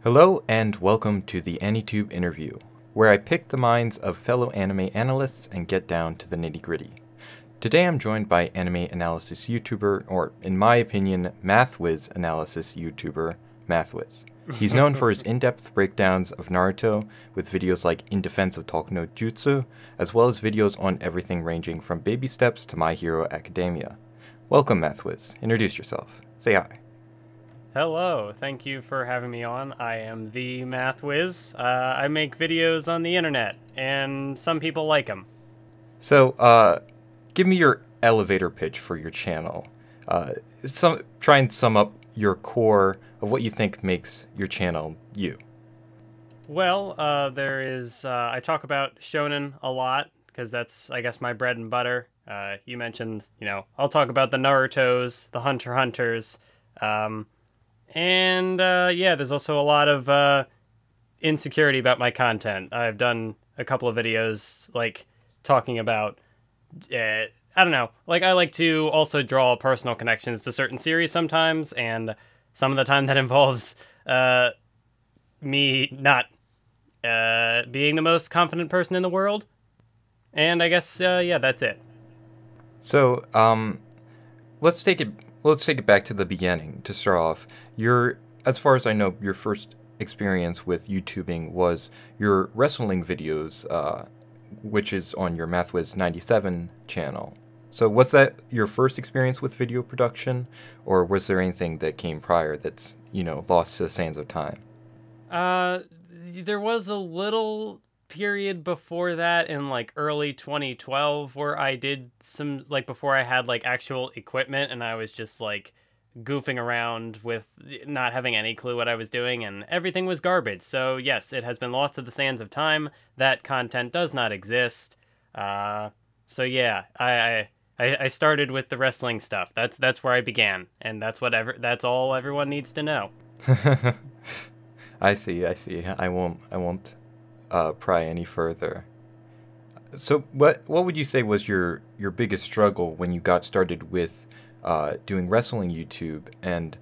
Hello and welcome to the Anitube interview, where I pick the minds of fellow anime analysts and get down to the nitty-gritty. Today I'm joined by anime analysis YouTuber, or in my opinion, Mathwiz analysis YouTuber, Mathwiz. He's known for his in-depth breakdowns of Naruto, with videos like In Defense of Talk no Jutsu, as well as videos on everything ranging from baby steps to My Hero Academia. Welcome, Mathwiz. Introduce yourself. Say hi. Hello, thank you for having me on. I am the Mathwiz. I make videos on the internet, and some people like them. So, give me your elevator pitch for your channel. Try and sum up your core of what you think makes your channel you. Well, I talk about shonen a lot, because that's, I guess, my bread and butter. You mentioned, I'll talk about the Narutos, the Hunter x Hunters, yeah, there's also a lot of insecurity about my content. I've done a couple of videos, talking about, I don't know, I like to also draw personal connections to certain series sometimes, and some of the time that involves me not being the most confident person in the world. And I guess, yeah, that's it. So, let's take it back to the beginning to start off. As far as I know, your first experience with YouTubing was your wrestling videos, which is on your Mathwiz 97 channel. So was that your first experience with video production, or was there anything that came prior that's, lost to the sands of time? There was a little period before that in early 2012 where I did some before I had actual equipment, and I was just goofing around with not having any clue what I was doing, and everything was garbage. So yes, it has been lost to the sands of time. That content does not exist. So yeah, I started with the wrestling stuff. That's where I began, and that's all everyone needs to know. I see. I won't pry any further. So what would you say was your biggest struggle when you got started with doing wrestling YouTube, and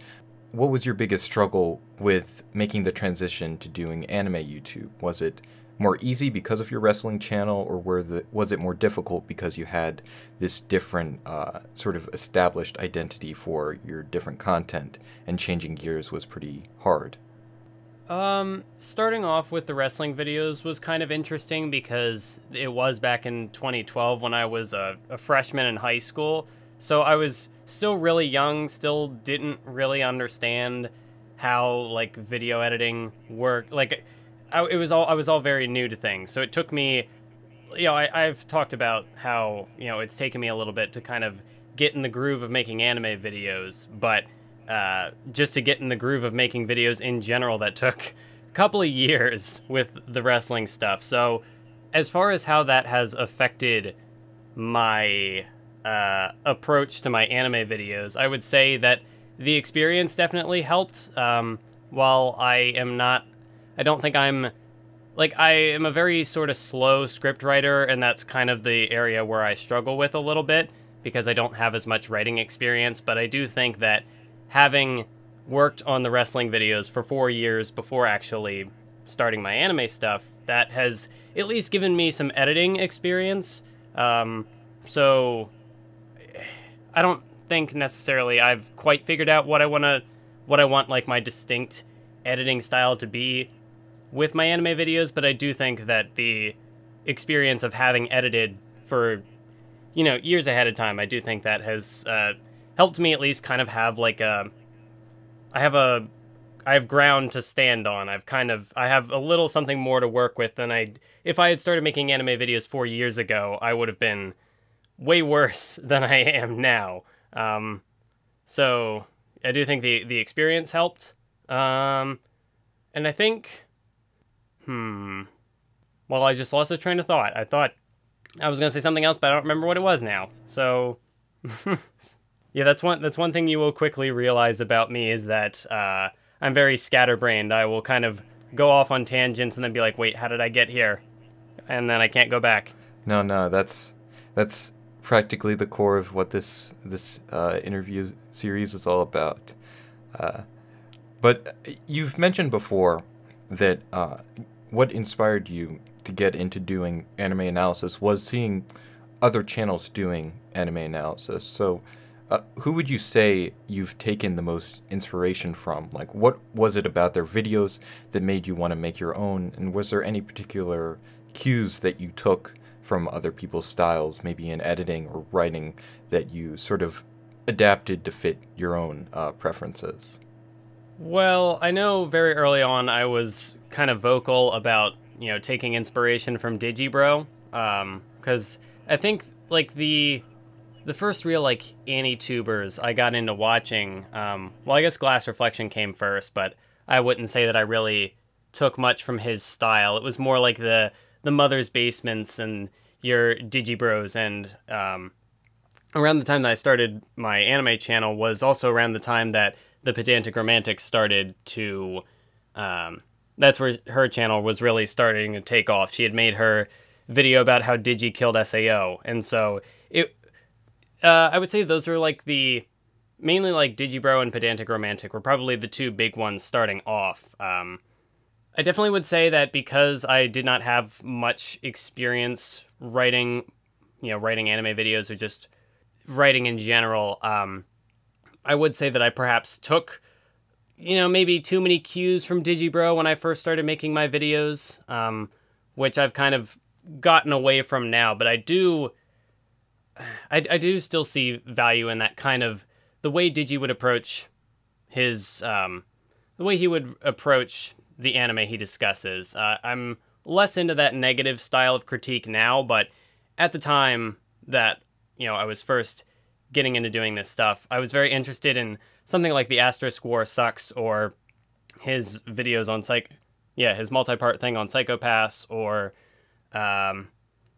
what was your biggest struggle with making the transition to doing anime YouTube? Was it more easy because of your wrestling channel, or was it more difficult because you had this different sort of established identity for your different content, and changing gears was pretty hard? Starting off with the wrestling videos was kind of interesting because it was back in 2012 when I was a freshman in high school. So I was still really young, still didn't really understand how video editing worked. I was all very new to things. So it took me, I've talked about how, it's taken me a little bit to kind of get in the groove of making anime videos, but just to get in the groove of making videos in general, that took a couple of years with the wrestling stuff. So as far as how that has affected my approach to my anime videos, I would say that the experience definitely helped. While I don't think I am a very sort of slow script writer, and that's kind of the area where I struggle with a little bit because I don't have as much writing experience. But I do think that having worked on the wrestling videos for 4 years before actually starting my anime stuff, that has at least given me some editing experience. So I don't think necessarily I've quite figured out what I want my distinct editing style to be with my anime videos, but I do think that the experience of having edited for, years ahead of time, I do think that has helped me at least kind of have I have ground to stand on. I have a little something more to work with than if I had started making anime videos 4 years ago, I would have been way worse than I am now. So I do think the experience helped. And I think, well, I just lost a train of thought. I thought I was going to say something else, but I don't remember what it was now. So yeah, that's one thing you will quickly realize about me is that, I'm very scatterbrained. I will kind of go off on tangents and then be like, wait, how did I get here? And then I can't go back. No, that's practically the core of what this interview series is all about. But you've mentioned before that what inspired you to get into doing anime analysis was seeing other channels doing anime analysis. So, who would you say you've taken the most inspiration from? Like, what was it about their videos that made you want to make your own? And was there any particular cues that you took from other people's styles, maybe in editing or writing, that you sort of adapted to fit your own preferences? Well, I know very early on I was kind of vocal about, taking inspiration from Digibro, because I think, like, the first real, like, Anitubers I got into watching, well, I guess Glass Reflection came first, but I wouldn't say that I really took much from his style. It was more like the Mother's Basements and your Digibros, and around the time that I started my anime channel was also around the time that the Pedantic Romantic started to, that's where her channel was really starting to take off. She had made her video about how Digi killed SAO, and so I would say those are like mainly like Digibro and Pedantic Romantic were probably the two big ones starting off. I definitely would say that because I did not have much experience writing, writing anime videos or just writing in general, I would say that I perhaps took, maybe too many cues from Digibro when I first started making my videos, which I've kind of gotten away from now, but I do still see value in that kind of, the way Digi would approach his, the way he would approach the anime he discusses. I'm less into that negative style of critique now, but at the time that, I was first getting into doing this stuff, I was very interested in something like the Asterisk War Sucks, or his videos on his multi-part thing on Psychopaths, or I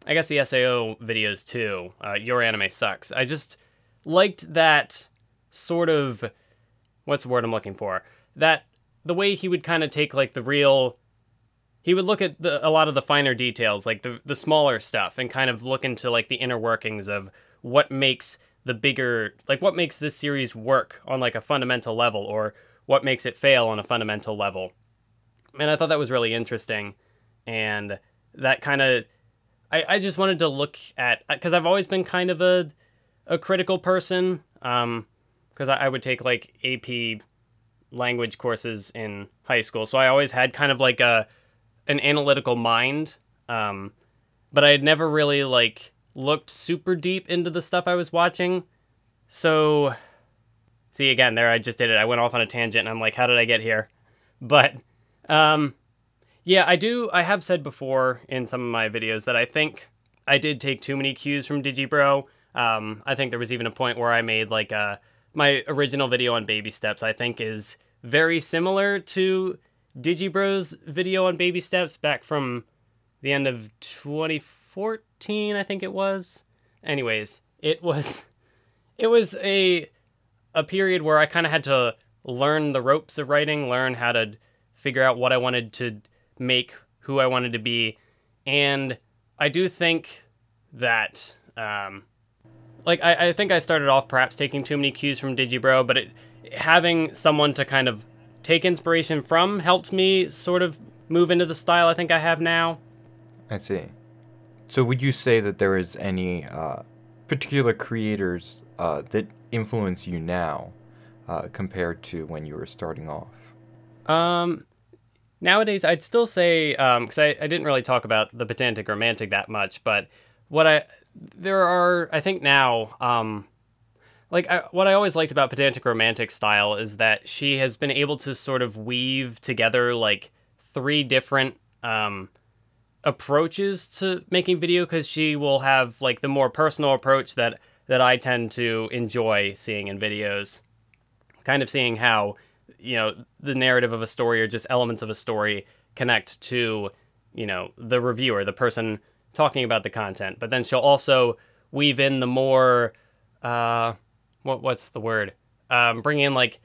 guess the SAO videos too, Your Anime Sucks. I just liked that sort of, what's the word I'm looking for? That, the way he would kind of take like he would look at a lot of the finer details, like the smaller stuff, and kind of look into like the inner workings of what makes what makes this series work on like a fundamental level, or what makes it fail on a fundamental level. And I thought that was really interesting. And that kind of, I just wanted to look at, because I've always been kind of a critical person, because I would take like AP language courses in high school. So I always had kind of like an analytical mind, but I had never really like looked super deep into the stuff I was watching. So, see, again, there I just did it. I went off on a tangent, and I'm like, how did I get here? But, yeah, I have said before in some of my videos that I think I did take too many cues from Digibro. I think there was even a point where I made, like, my original video on baby steps, I think, is very similar to Digibro's video on baby steps back from the end of 2014, I think it was. Anyways, it was a period where I kind of had to learn the ropes of writing, learn how to figure out what I wanted to make, who I wanted to be, and I do think that, I think I started off perhaps taking too many cues from Digibro, but having someone to kind of take inspiration from helped me sort of move into the style I think I have now. I see. So would you say that there is any particular creators that influence you now compared to when you were starting off? Nowadays, I'd still say, because I didn't really talk about the Pedantic Romantic that much, but there are, I think now, what I always liked about Pedantic Romantic style is that she has been able to sort of weave together, like, 3 different, approaches to making video, because she will have, like, the more personal approach that I tend to enjoy seeing in videos. Kind of seeing how, the narrative of a story or just elements of a story connect to, the reviewer, the person talking about the content. But then she'll also weave in the more, what's the word? Bring in, like,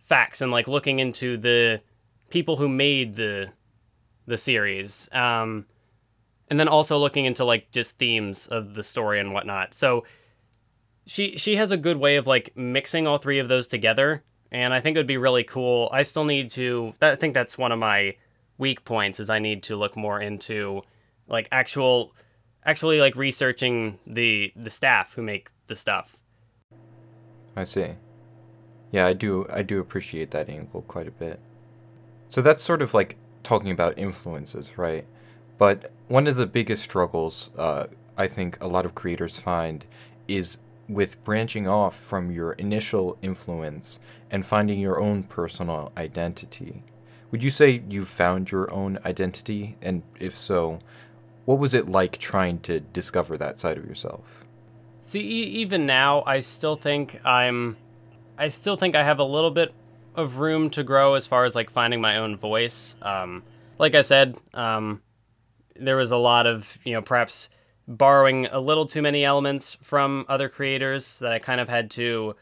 facts and, like, looking into the people who made the series. And then also looking into, like, just themes of the story and whatnot. So she has a good way of, like, mixing all 3 of those together and I think it would be really cool. I still need to, I think that's one of my weak points, is I need to look more into like actually like researching the staff who make the stuff. I see. Yeah, I do appreciate that angle quite a bit. So that's sort of like talking about influences, right? But one of the biggest struggles I think a lot of creators find is with branching off from your initial influence and finding your own personal identity. Would you say you found your own identity? And if so, what was it like trying to discover that side of yourself? See, even now, I still think I have a little bit of room to grow as far as like finding my own voice. Like I said, there was a lot of, perhaps borrowing a little too many elements from other creators that I had to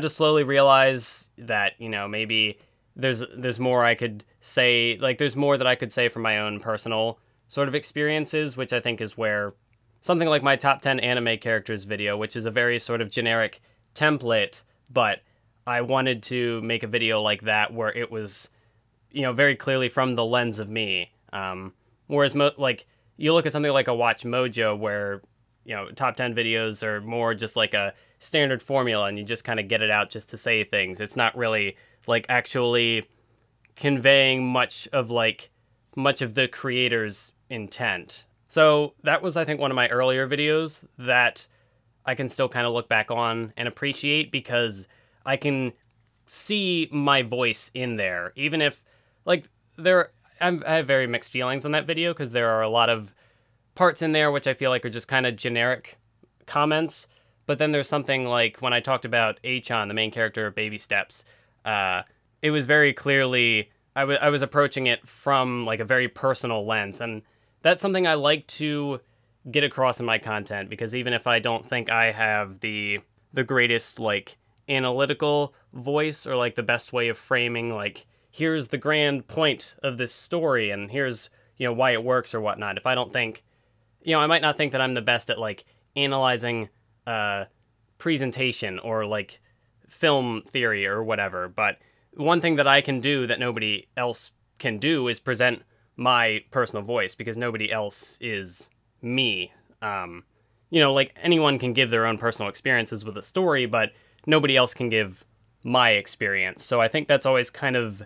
slowly realize that, maybe there's more I could say, like there's more that I could say from my own personal sort of experiences, which I think is where something like my top 10 anime characters video, which is a very sort of generic template, but I wanted to make a video like that where it was, very clearly from the lens of me. Whereas like you look at something like a Watch Mojo where, top 10 videos are more just like a standard formula and you just kind of get it out just to say things. It's not really like actually conveying much of the creator's intent. So that was, I think, one of my earlier videos that I can still kind of look back on and appreciate because I can see my voice in there, even if like I have very mixed feelings on that video because there are a lot of parts in there which I feel like are just kind of generic comments. But then there's something like when I talked about Achan, the main character of Baby Steps, it was very clearly, I was approaching it from like a very personal lens. And that's something I like to get across in my content because even if I don't think I have the greatest like analytical voice or like the best way of framing like here's the grand point of this story and here's why it works or whatnot, if I don't think I might not think that I'm the best at like analyzing presentation or like film theory or whatever, but one thing that I can do that nobody else can do is present my personal voice because nobody else is me. Like anyone can give their own personal experiences with a story, but nobody else can give my experience. So I think that's always kind of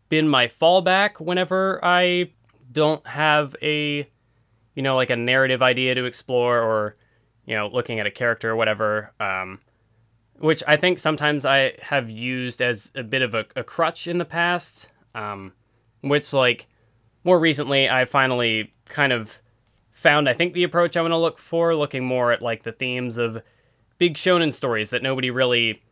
been my fallback whenever I don't have a, like a narrative idea to explore or, looking at a character or whatever, which I think sometimes I have used as a bit of a crutch in the past, which like more recently I finally kind of found, I think, the approach I want to look for, looking more at like the themes of big shonen stories that nobody really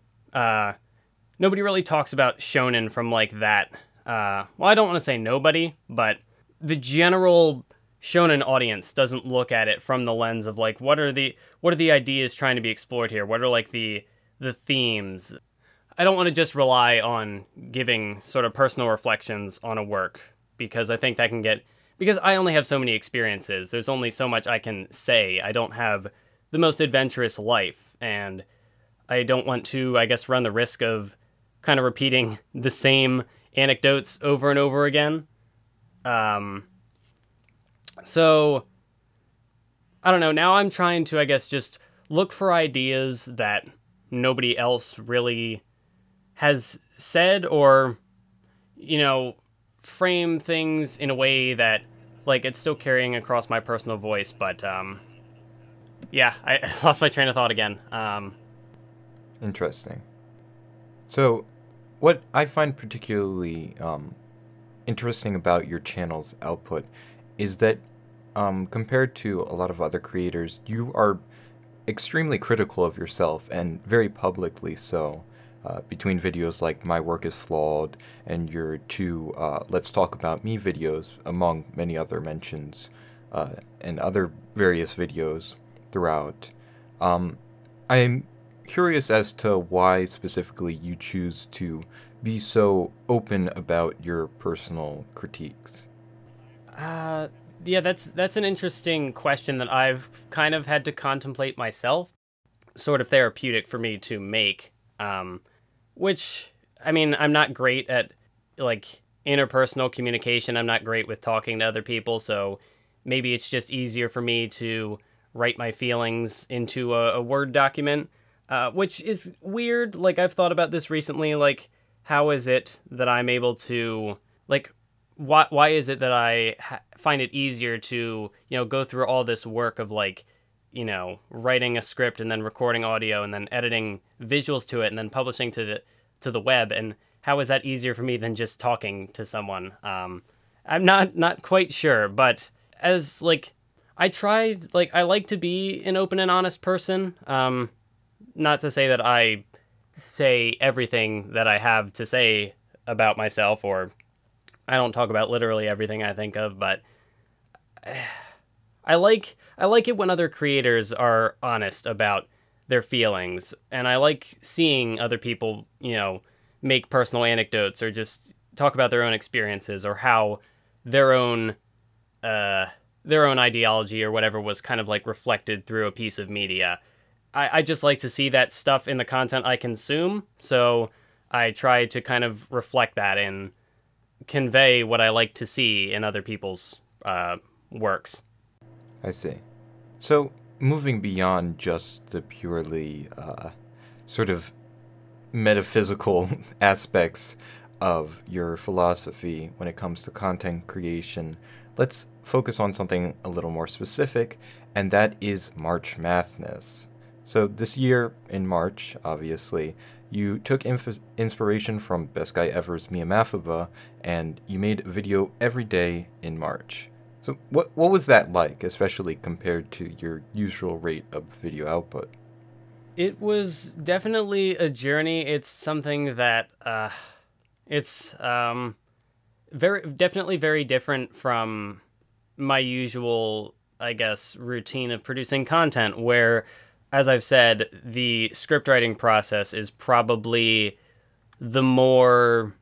talks about shonen from like that. Well, I don't want to say nobody, but the general shonen audience doesn't look at it from the lens of like what are the ideas trying to be explored here? What are like the themes? I don't want to just rely on giving sort of personal reflections on a work because I think that can get, because I only have so many experiences. There's only so much I can say. I don't have the most adventurous life, and I don't want to, I guess, run the risk of kind of repeating the same anecdotes over and over again. So, I don't know. Now I'm trying to, I guess, just look for ideas that nobody else really has said or, frame things in a way that, like, it's still carrying across my personal voice. But, yeah, I lost my train of thought again. Interesting. So, what I find particularly interesting about your channel's output is that compared to a lot of other creators, you are extremely critical of yourself and very publicly so. Between videos like My Work is Flawed and your two Let's Talk About Me videos, among many other mentions, and other various videos throughout. I'm curious as to why specifically you choose to be so open about your personal critiques. Yeah, that's an interesting question that I've kind of had to contemplate myself. Sort of therapeutic for me to make, which I mean, I'm not great at, like, interpersonal communication. I'm not great with talking to other people, so maybe it's just easier for me to write my feelings into a Word document, which is weird. Like, I've thought about this recently, like, how is it that I'm able to, like, why is it that I find it easier to, go through all this work of, like, writing a script and then recording audio and then editing visuals to it and then publishing to the web, and how is that easier for me than just talking to someone? I'm not quite sure, but as, like, I tried, like, I like to be an open and honest person. Not to say that I say everything that I have to say about myself, or I don't talk about literally everything I think of, but I like it when other creators are honest about their feelings, and I like seeing other people, make personal anecdotes or just talk about their own experiences or how their own ideology or whatever was kind of like reflected through a piece of media. I just like to see that stuff in the content I consume, so I try to kind of reflect that and convey what I like to see in other people's works. I see. So, moving beyond just the purely sort of metaphysical aspects of your philosophy when it comes to content creation, let's focus on something a little more specific, and that is March Mathness. So this year, in March, obviously, you took inspiration from Best Guy Ever's Mia Mathuba, and you made a video every day in March. So what was that like, especially compared to your usual rate of video output? It was definitely a journey. It's something that it's definitely very different from my usual, I guess, routine of producing content, where, as I've said, the script writing process is probably the more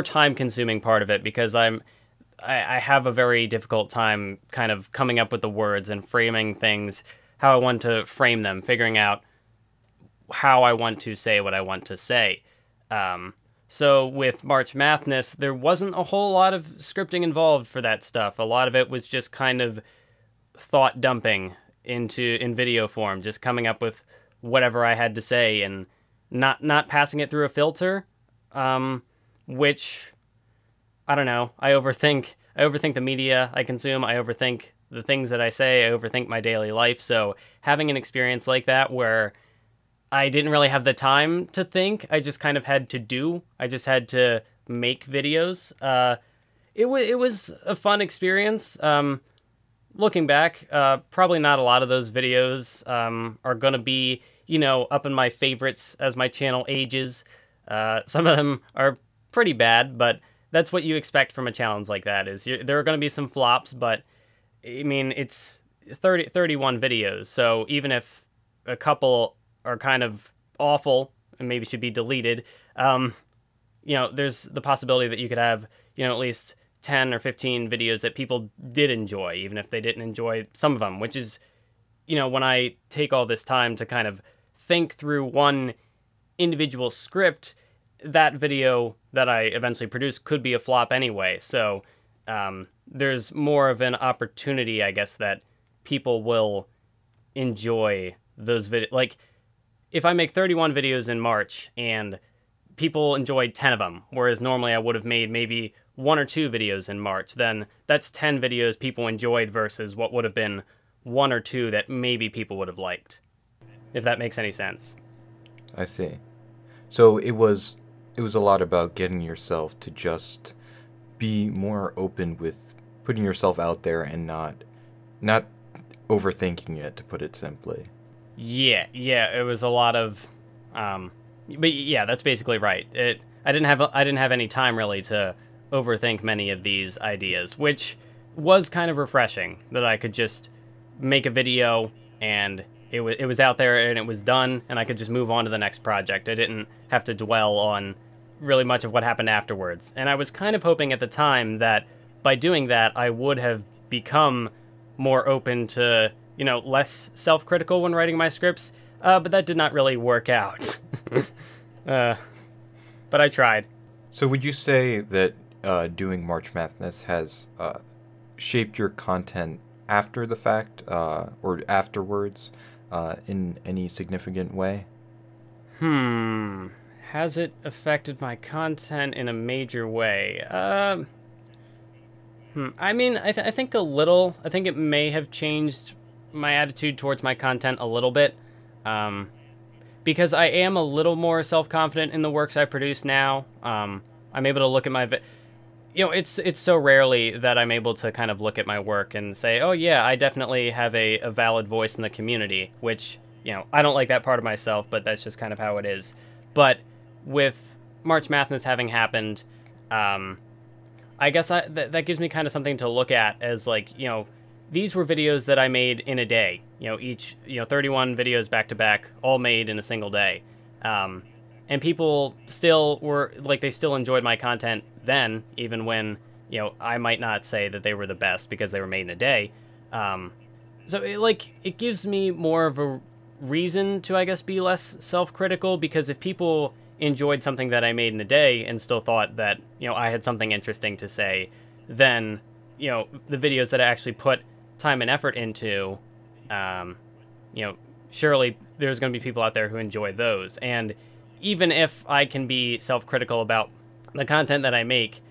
time consuming part of it, because I have a very difficult time kind of coming up with the words and framing things how I want to frame them, figuring out how I want to say what I want to say. So with March Mathness, there wasn't a whole lot of scripting involved for that stuff. A lot of it was just kind of thought dumping in video form, just coming up with whatever I had to say and not passing it through a filter, which, I don't know, I overthink the media I consume, I overthink the things that I say, I overthink my daily life. So having an experience like that where I didn't really have the time to think, I just kind of had to do. I just had to make videos. It was a fun experience. Looking back, probably not a lot of those videos are going to be, up in my favorites as my channel ages. Some of them are pretty bad, but that's what you expect from a challenge like that. There are going to be some flops, but I mean, it's 31 videos, so even if a couple are kind of awful and maybe should be deleted, there's the possibility that you could have, at least 10 or 15 videos that people did enjoy, even if they didn't enjoy some of them, which is, when I take all this time to kind of think through one individual script, that video that I eventually produce could be a flop anyway. So there's more of an opportunity, I guess, that people will enjoy those videos. Like, if I make 31 videos in March and people enjoyed 10 of them, whereas normally I would have made maybe 1 or 2 videos in March, then that's 10 videos people enjoyed versus what would have been 1 or 2 that maybe people would have liked, if that makes any sense. I see. So it was a lot about getting yourself to just be more open with putting yourself out there and not overthinking it, to put it simply. Yeah, it was a lot of, but yeah, that's basically right. I didn't have any time really to overthink many of these ideas, which was kind of refreshing, that I could just make a video and it was out there and it was done, and I could just move on to the next project. I didn't have to dwell on really much of what happened afterwards. And I was kind of hoping at the time that by doing that, I would have become more open to, less self-critical when writing my scripts, but that did not really work out. Uh, but I tried. So would you say that doing March Madness has shaped your content after the fact or afterwards in any significant way? Has it affected my content in a major way? I mean, I think a little. I think it may have changed my attitude towards my content a little bit. Because I am a little more self-confident in the works I produce now. I'm able to look at it's so rarely that I'm able to kind of look at my work and say, oh yeah, I definitely have a valid voice in the community, which, I don't like that part of myself, but that's just kind of how it is. But with March Madness having happened, I guess that gives me kind of something to look at as like, these were videos that I made in a day, each, 31 videos back to back, all made in a single day. And people still were like, they still enjoyed my content then, even when, I might not say that they were the best because they were made in a day. So it gives me more of a reason to, I guess, be less self-critical, because if people enjoyed something that I made in a day and still thought that, I had something interesting to say, then, the videos that I actually put time and effort into, surely there's going to be people out there who enjoy those. And even if I can be self-critical about the content that I make,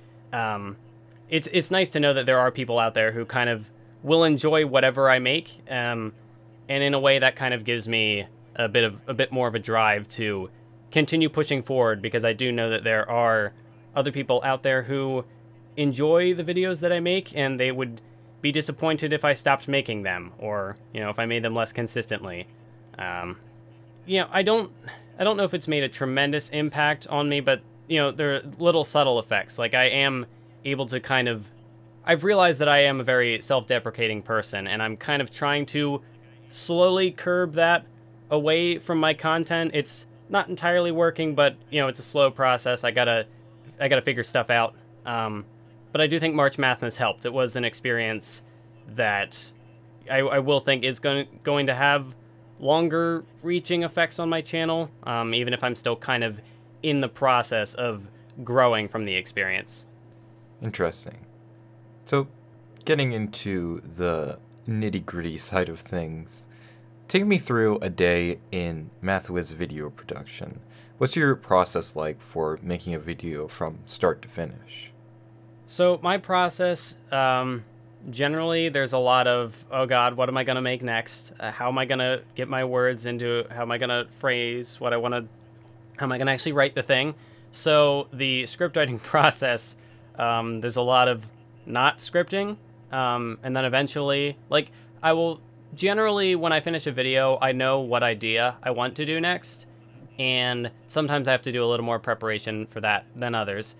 it's nice to know that there are people out there who kind of will enjoy whatever I make, and in a way that kind of gives me a bit more of a drive to continue pushing forward, because I do know that there are other people out there who enjoy the videos that I make, and they would be disappointed if I stopped making them, or if I made them less consistently. I don't know if it's made a tremendous impact on me, but there are little subtle effects. Like, I am able to I've realized that I am a very self-deprecating person, and I'm kind of trying to slowly curb that away from my content. It's not entirely working, but it's a slow process. I gotta figure stuff out. But I do think March Madness helped. It was an experience that I will think is going to have longer reaching effects on my channel, even if I'm still kind of in the process of growing from the experience. Interesting. So, getting into the nitty-gritty side of things, take me through a day in Mathwiz video production. What's your process like for making a video from start to finish? So my process, generally there's a lot of, oh God, what am I going to make next? How am I going to get my words into, how am I going to phrase what I want to, how am I going to actually write the thing? So the script writing process, there's a lot of not scripting, and then eventually, like, I will generally, when I finish a video, I know what idea I want to do next, and sometimes I have to do a little more preparation for that than others.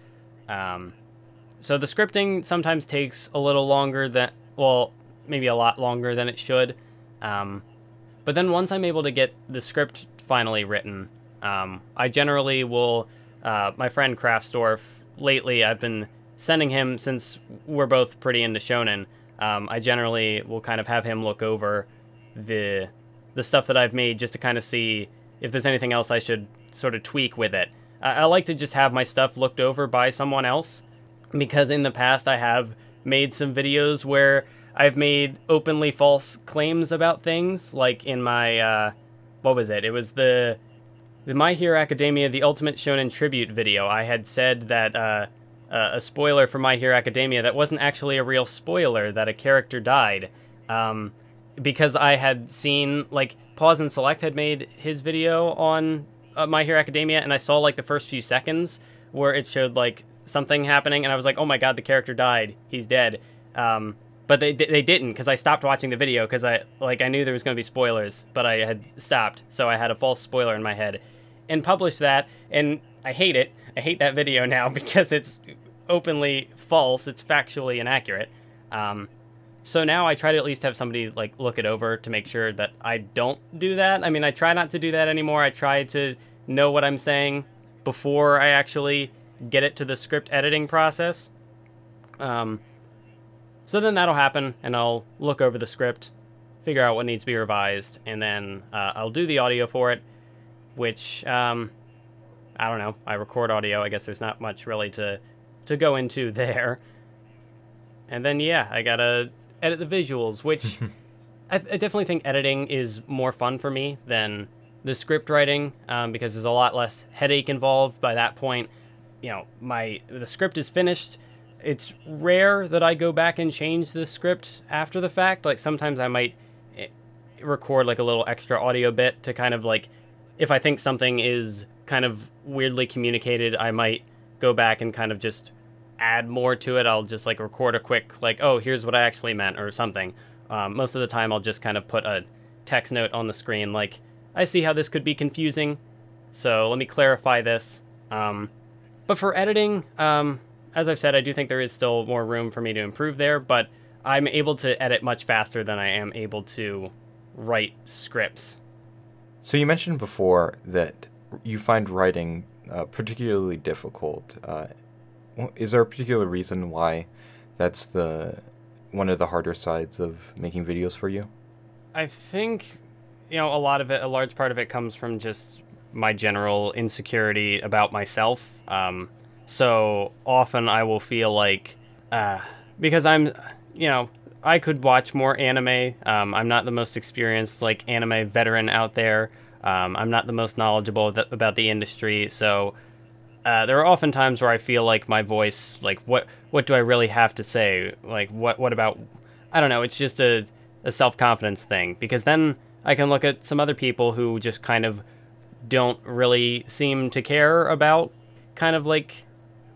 So the scripting sometimes takes a little longer than, well, maybe a lot longer than it should. But then once I'm able to get the script finally written, I generally will, my friend Kraftsdorf, lately I've been sending him, since we're both pretty into shonen, I generally will kind of have him look over the stuff that I've made just to kind of see if there's anything else I should sort of tweak with it. I like to just have my stuff looked over by someone else, because in the past I have made some videos where I've made openly false claims about things, like in my, what was it? It was the My Hero Academia The Ultimate Shonen Tribute video. I had said that a spoiler for My Hero Academia that wasn't actually a real spoiler, that a character died, because I had seen, like, Pause and Select had made his video on My Hero Academia, and I saw, like, the first few seconds where it showed, like, something happening, and I was like, oh my god, the character died, he's dead. But they didn't, because I stopped watching the video, because I knew there was going to be spoilers, but I had stopped, so I had a false spoiler in my head, and published that, and I hate it. I hate that video now, because it's openly false, it's factually inaccurate. So now I try to at least have somebody, like, look it over to make sure that I don't do that. I mean, I try not to do that anymore. I try to know what I'm saying before I actually get it to the script editing process. So then that'll happen, and I'll look over the script, figure out what needs to be revised, and then I'll do the audio for it, which, I I don't know, I record audio. I guess there's not much really to go into there. And then, yeah, I gotta edit the visuals, which I definitely think editing is more fun for me than the script writing, because there's a lot less headache involved. By that point, you know, the script is finished. It's rare that I go back and change the script after the fact. Like, sometimes I might record like a little extra audio bit to kind of like, if I think something is kind of weirdly communicated, I might go back and kind of just add more to it. I'll just like record a quick like, oh, here's what I actually meant or something. Most of the time I'll just kind of put a text note on the screen like, I see how this could be confusing, so let me clarify this. But for editing, as I've said, I do think there is still more room for me to improve there, but I'm able to edit much faster than I am able to write scripts. So you mentioned before that you find writing particularly difficult. Is there a particular reason why that's one of the harder sides of making videos for you? I think, you know, a large part of it comes from just my general insecurity about myself. So often I will feel like, because I'm, you know, I could watch more anime. I'm not the most experienced, like, anime veteran out there. I'm not the most knowledgeable about the industry. So there are often times where I feel like my voice, like, what do I really have to say? Like, what about, I don't know, it's just a self-confidence thing. Because then I can look at some other people who just kind of don't really seem to care about kind of like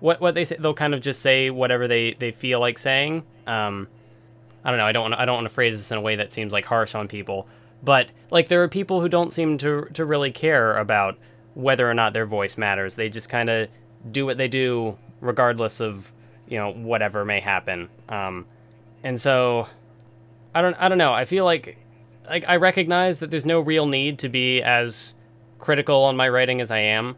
what they say. They'll kind of just say whatever they feel like saying. I don't know, I don't want to phrase this in a way that seems like harsh on people, but like there are people who don't seem to really care about whether or not their voice matters. They just kind of do what they do regardless of, you know, whatever may happen. And so I don't know. I feel like I recognize that there's no real need to be as critical on my writing as I am.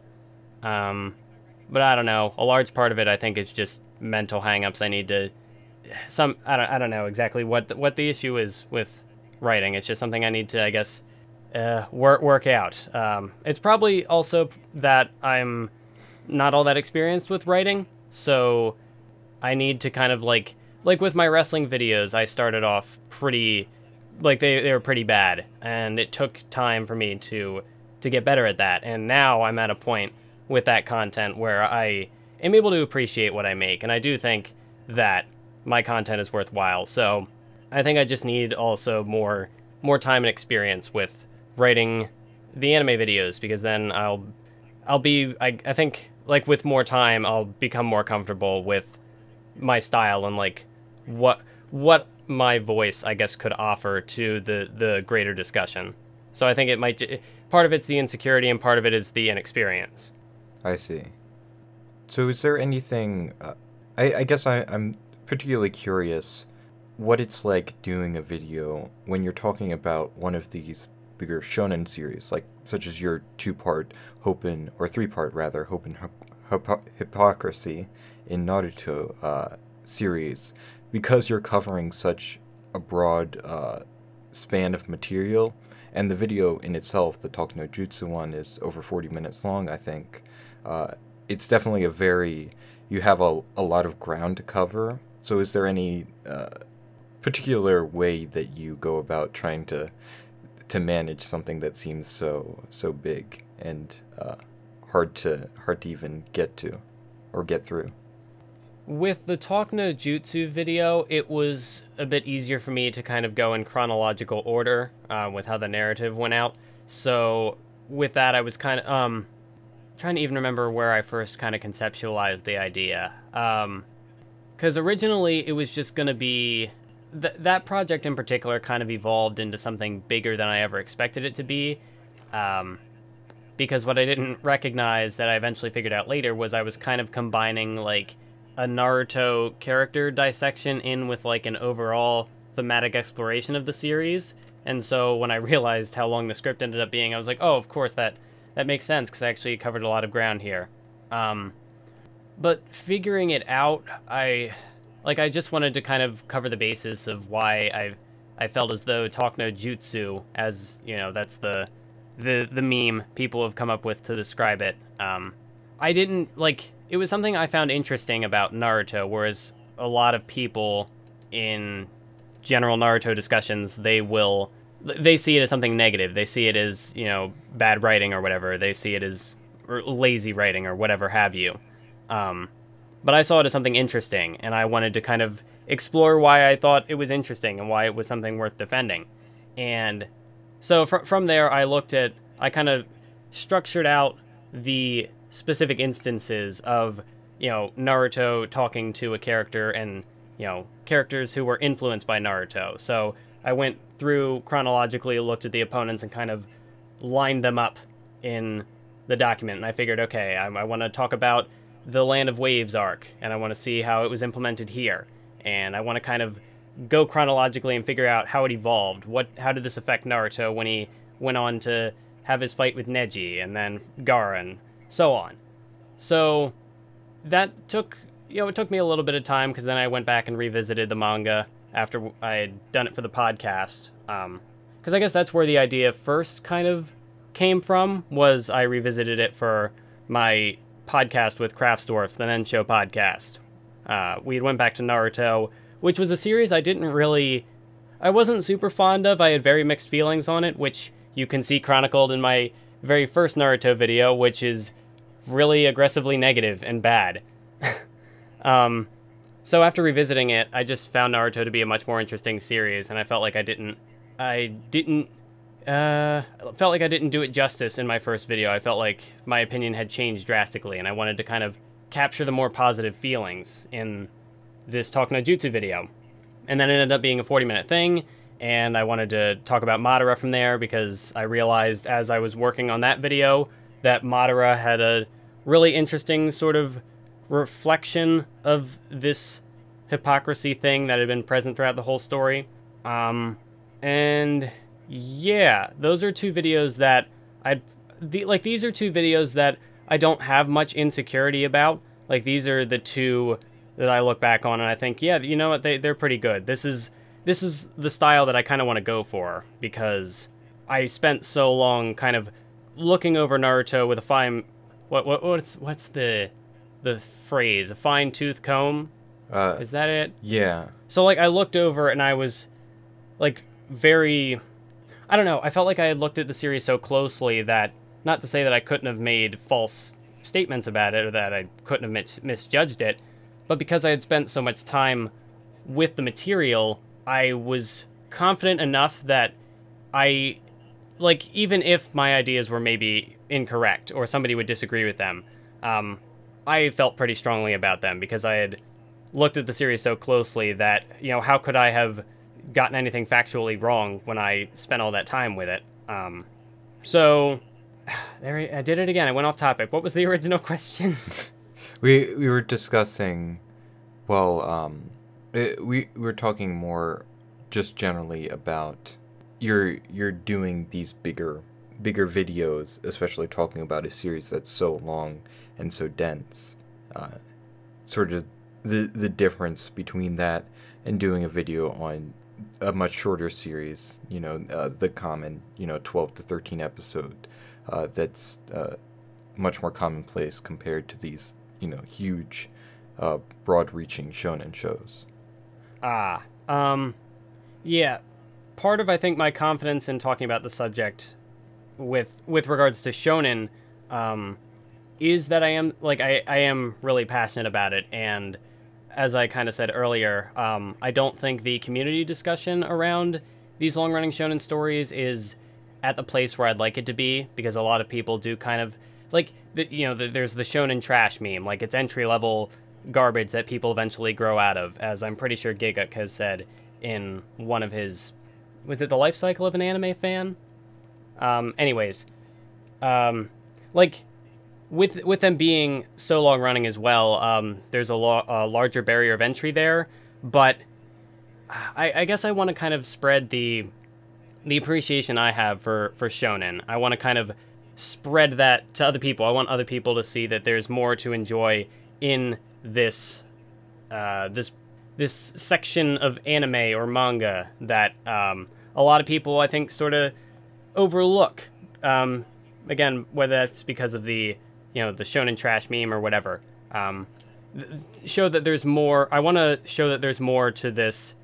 But I don't know. A large part of it, I think, is just mental hangups. I need to I don't know exactly what the issue is with writing. It's just something I need to, I guess, work out. It's probably also that I'm not all that experienced with writing, so I need to kind of like with my wrestling videos, I started off pretty, like they were pretty bad, and it took time for me to get better at that. And now I'm at a point with that content where I am able to appreciate what I make, and I do think that my content is worthwhile. So I think I just need also more time and experience with writing the anime videos, because then I'll be, I think, like, with more time, I'll become more comfortable with my style and like what my voice, I guess, could offer to the greater discussion. So I think it might, part of it's the insecurity and part of it is the inexperience. I see. So is there anything, I guess I'm particularly curious what it's like doing a video when you're talking about one of these bigger shonen series, like such as your two-part Hopen, or three-part rather, Hopen Hypocrisy in Naruto series, because you're covering such a broad span of material, and the video in itself, the Talk no Jutsu one, is over 40 minutes long, I think. It's definitely you have a lot of ground to cover. So is there any particular way that you go about trying to manage something that seems so big and hard to even get to or get through? With the Talk no Jutsu video, it was a bit easier for me to kind of go in chronological order with how the narrative went out. So with that, I was kind of trying to even remember where I first kind of conceptualized the idea. Because originally it was just going to be, that project in particular kind of evolved into something bigger than I ever expected it to be. Because what I didn't recognize that I eventually figured out later was I was kind of combining like a Naruto character dissection in with like an overall thematic exploration of the series. And so when I realized how long the script ended up being, I was like, oh, of course, that makes sense, because I actually covered a lot of ground here. But figuring it out, I just wanted to kind of cover the basis of why I felt as though Talk no Jutsu, as, you know, that's the meme people have come up with to describe it, I didn't, like, it was something I found interesting about Naruto, whereas a lot of people in general Naruto discussions, they see it as something negative. They see it as, bad writing or whatever. They see it as lazy writing or whatever have you. But I saw it as something interesting, and I wanted to kind of explore why I thought it was interesting and why it was something worth defending. And so from there, I kind of structured out the specific instances of, Naruto talking to a character and, characters who were influenced by Naruto. So I went through chronologically, looked at the opponents, and kind of lined them up in the document. And I figured, okay, I want to talk about the Land of Waves arc, and I want to see how it was implemented here. And I want to kind of go chronologically and figure out how it evolved. How did this affect Naruto when he went on to have his fight with Neji, and then Gaara, and so on. So that took, it took me a little bit of time, because then I went back and revisited the manga after I had done it for the podcast. Because I guess that's where the idea first kind of came from, was I revisited it for my podcast with Craftsdorf, the Nensho podcast. We went back to Naruto, which was a series I wasn't super fond of. I had very mixed feelings on it, which you can see chronicled in my very first Naruto video, which is really aggressively negative and bad. So after revisiting it, I just found Naruto to be a much more interesting series, and I felt like I didn't do it justice in my first video. I felt like my opinion had changed drastically, and I wanted to kind of capture the more positive feelings in this Talk No Jutsu video. And then it ended up being a 40-minute thing, and I wanted to talk about Madara from there, because I realized as I was working on that video that Madara had a really interesting sort of reflection of this hypocrisy thing that had been present throughout the whole story. And yeah, those are two videos that these are two videos that I don't have much insecurity about. Like, these are the two that I look back on and I think, yeah, you know what, they're pretty good. This is the style that I kind of want to go for, because I spent so long kind of looking over Naruto with a fine, what's the phrase, a fine-tooth comb? Is that it? Yeah. So, like, I looked over and I was, like, very, I don't know, I felt like I had looked at the series so closely that, not to say that I couldn't have made false statements about it, or that I couldn't have misjudged it, but because I had spent so much time with the material, I was confident enough that even if my ideas were maybe incorrect, or somebody would disagree with them, I felt pretty strongly about them, because I had looked at the series so closely that, how could I have gotten anything factually wrong when I spent all that time with it? So, there, I did it again. I went off topic. What was the original question? We were discussing, we were talking more just generally about you're doing these bigger videos, especially talking about a series that's so long and so dense. Sort of the difference between that and doing a video on a much shorter series, the common, 12 to 13 episode, that's much more commonplace compared to these, huge, broad-reaching shonen shows. Yeah. Part of, I think, my confidence in talking about the subject with regards to shonen, is that I am really passionate about it, and as I kind of said earlier, I don't think the community discussion around these long-running shonen stories is at the place where I'd like it to be, because a lot of people do kind of, there's the shonen trash meme, like, it's entry-level garbage that people eventually grow out of, as I'm pretty sure Giguk has said in one of his, was it The Life Cycle of an Anime Fan? With them being so long running as well, there's a larger barrier of entry there, but I guess I want to kind of spread the appreciation I have for shonen. I want to kind of spread that to other people. I want other people to see that there's more to enjoy in this this section of anime or manga that a lot of people, I think, sort of overlook. Again, whether that's because of the the shonen trash meme or whatever. Show that there's more. I want to show that there's more to this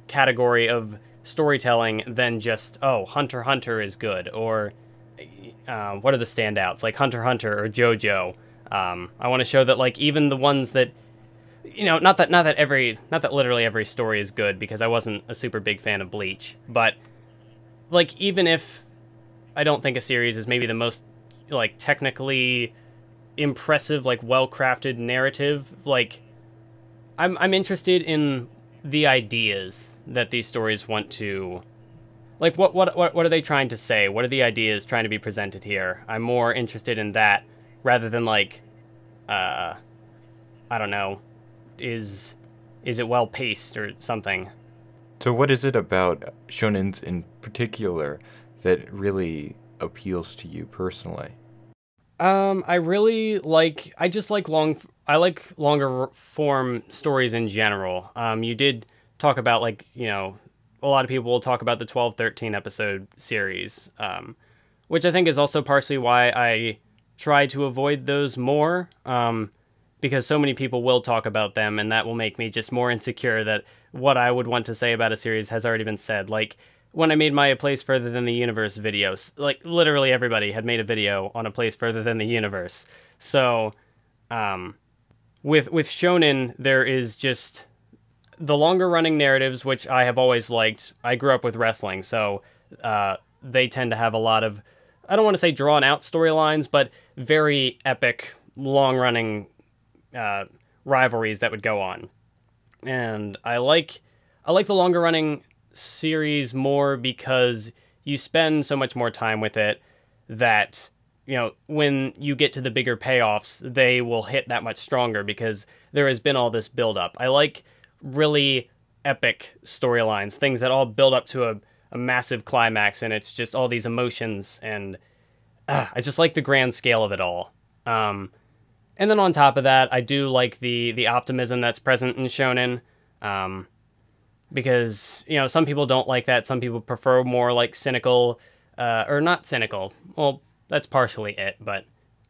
category of storytelling than just, oh, Hunter x Hunter is good, or what are the standouts, like Hunter x Hunter or JoJo. I want to show that, like, even the ones that, not that literally every story is good, because I wasn't a super big fan of Bleach, but like, even if I don't think a series is maybe the most, like, technically impressive, like, well-crafted narrative, like, I'm interested in the ideas that these stories want to, like, what are they trying to say? What are the ideas trying to be presented here? I'm more interested in that rather than, like, I don't know, is it well paced or something? So what is it about shonens in particular that really appeals to you personally? I like longer form stories in general. You did talk about, like, a lot of people will talk about the 12, 13 episode series, which I think is also partially why I try to avoid those more, because so many people will talk about them, and that will make me just more insecure that what I would want to say about a series has already been said. Like, when I made my A Place Further Than the Universe videos, like, literally everybody had made a video on A Place Further Than the Universe. So, with shonen, there is just the longer running narratives, which I have always liked. I grew up with wrestling, so they tend to have a lot of, I don't want to say drawn out storylines, but very epic, long running rivalries that would go on. And I like the longer running series more because you spend so much more time with it that, when you get to the bigger payoffs, they will hit that much stronger because there has been all this build up. I like really epic storylines, things that all build up to a massive climax, and it's just all these emotions, and I just like the grand scale of it all. And then on top of that, I do like the optimism that's present in shonen, because, some people don't like that. Some people prefer more, like, cynical, or not cynical. Well, that's partially it, but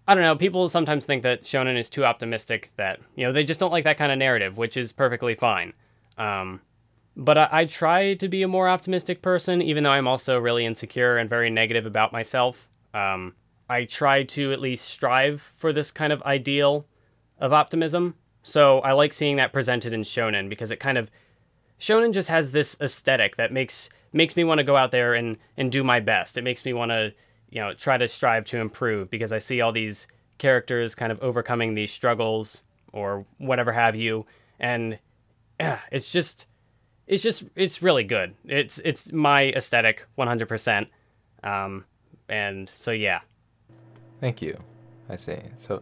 I don't know. People sometimes think that shonen is too optimistic, that, they just don't like that kind of narrative, which is perfectly fine. But I try to be a more optimistic person, even though I'm also really insecure and very negative about myself. I try to at least strive for this kind of ideal of optimism. So I like seeing that presented in shonen, because shonen just has this aesthetic that makes me want to go out there and do my best. It makes me want to, try to strive to improve, because I see all these characters kind of overcoming these struggles or whatever have you. And it's really good. It's my aesthetic 100%. And so, yeah. Thank you. I see. So,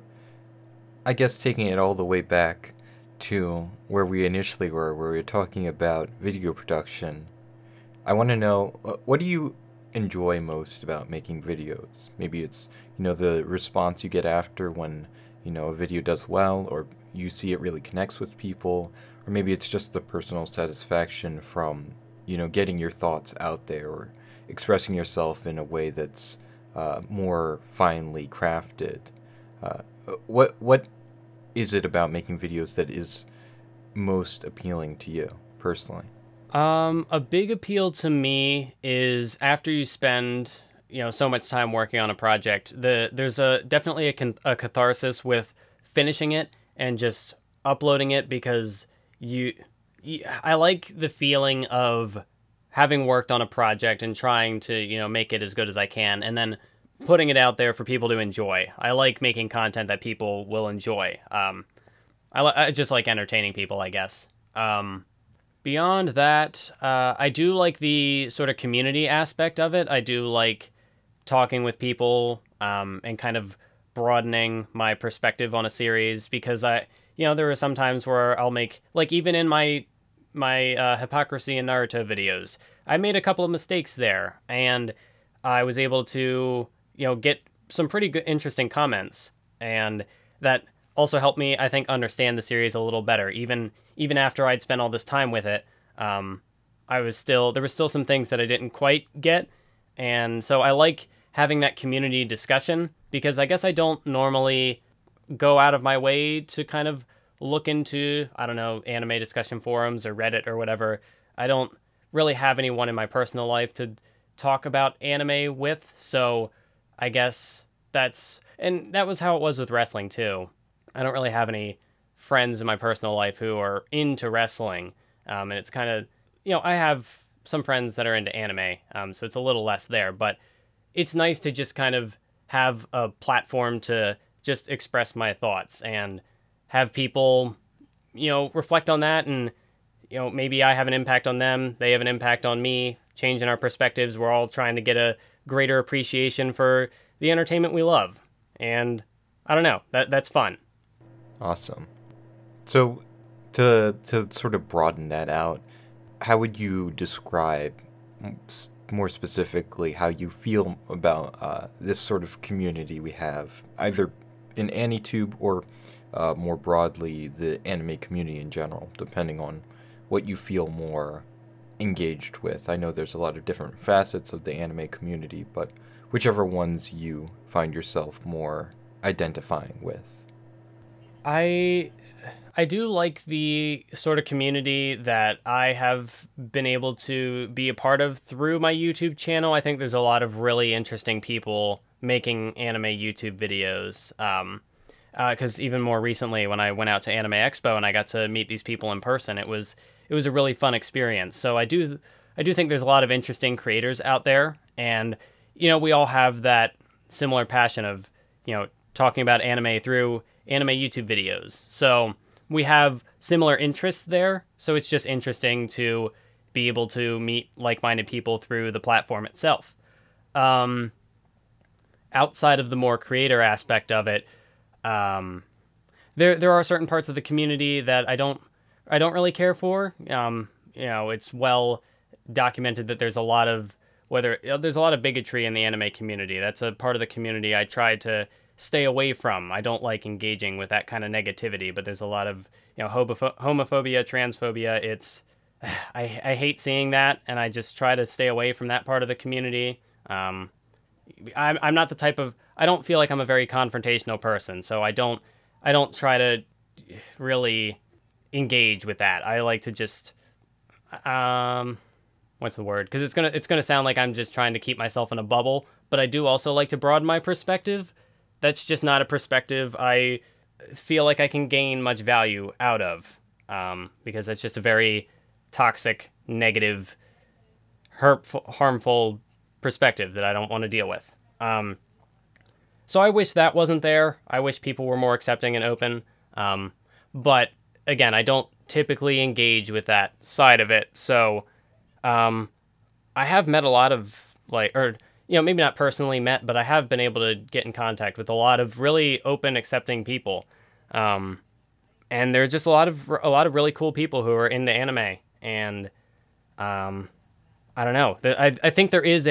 I guess taking it all the way back to where we initially were, where we were talking about video production, I want to know, what do you enjoy most about making videos? Maybe it's, the response you get after when, a video does well, or you see it really connects with people, or maybe it's just the personal satisfaction from, getting your thoughts out there, or expressing yourself in a way that's more finely crafted. What is it about making videos that is most appealing to you personally? A big appeal to me is after you spend, so much time working on a project, there's definitely a catharsis with finishing it and just uploading it, because I like the feeling of having worked on a project and trying to, make it as good as I can, and then putting it out there for people to enjoy. I like making content that people will enjoy. I just like entertaining people, I guess. Beyond that, I do like the sort of community aspect of it. I do like talking with people, and kind of broadening my perspective on a series, because there are some times where I'll make, like, even in my Hypocrisy and Naruto videos, I made a couple of mistakes there, and I was able to, get some pretty good, interesting comments, and that also helped me, I think, understand the series a little better. Even after I'd spent all this time with it, there were still some things that I didn't quite get, and so I like having that community discussion, because I guess I don't normally go out of my way to kind of look into, I don't know, anime discussion forums or Reddit or whatever. I don't really have anyone in my personal life to talk about anime with, so I guess that was how it was with wrestling too. I don't really have any friends in my personal life who are into wrestling, and it's kind of, I have some friends that are into anime, so it's a little less there, but it's nice to just kind of have a platform to just express my thoughts and have people, reflect on that, and maybe I have an impact on them, they have an impact on me, changing our perspectives. We're all trying to get a greater appreciation for the entertainment we love, and I don't know, that's fun. Awesome. So, to sort of broaden that out, how would you describe more specifically how you feel about this sort of community we have, either in Anitube or more broadly the anime community in general, depending on what you feel more engaged with? I know there's a lot of different facets of the anime community, but whichever ones you find yourself more identifying with. I do like the sort of community that I have been able to be a part of through my YouTube channel. I think there's a lot of really interesting people making anime YouTube videos. Because even more recently, when I went out to Anime Expo and I got to meet these people in person, it was a really fun experience. So I do think there's a lot of interesting creators out there, and we all have that similar passion of talking about anime through anime YouTube videos. So we have similar interests there, so it's just interesting to be able to meet like-minded people through the platform itself. Outside of the more creator aspect of it, there are certain parts of the community that I don't really care for. It's well documented that there's a lot of bigotry in the anime community. That's a part of the community I try to stay away from. I don't like engaging with that kind of negativity, but there's a lot of homophobia, transphobia. It's I hate seeing that, and I just try to stay away from that part of the community. I'm not the type of, I don't feel like I'm a very confrontational person, so I don't try to really engage with that. I like to just what's the word? Because it's gonna sound like I'm just trying to keep myself in a bubble, but I do also like to broaden my perspective. That's just not a perspective I feel like I can gain much value out of, because that's just a very toxic, negative, harmful perspective that I don't want to deal with. So I wish that wasn't there. I wish people were more accepting and open. But again, I don't typically engage with that side of it. So I have met a lot of maybe not personally met, but I have been able to get in contact with a lot of really open, accepting people. And there are just a lot of really cool people who are into anime. And I don't know. I think there is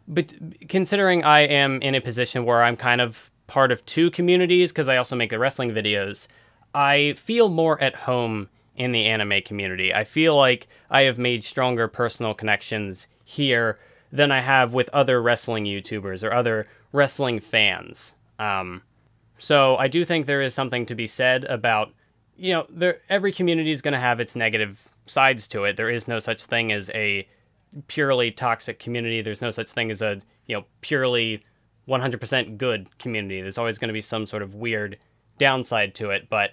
but considering I am in a position where I'm kind of part of two communities, because I also make the wrestling videos, I feel more at home in the anime community. I feel like I have made stronger personal connections here than I have with other wrestling YouTubers or other wrestling fans. So I do think there is something to be said about, every community is going to have its negative sides to it. There is no such thing as a purely toxic community. There's no such thing as a, purely 100% good community. There's always going to be some sort of weird downside to it. But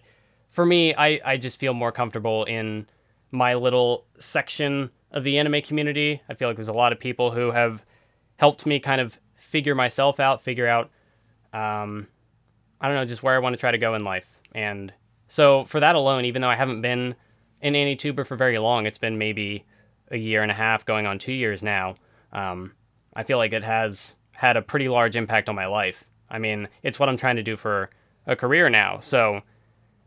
for me, I just feel more comfortable in my little section of the anime community. I feel like there's a lot of people who have helped me kind of figure myself out, figure out, I don't know, just where I want to try to go in life. And so for that alone, even though I haven't been an Anituber for very long, it's been maybe a year and a half, going on 2 years now, I feel like it has had a pretty large impact on my life. I mean, it's what I'm trying to do for a career now. So,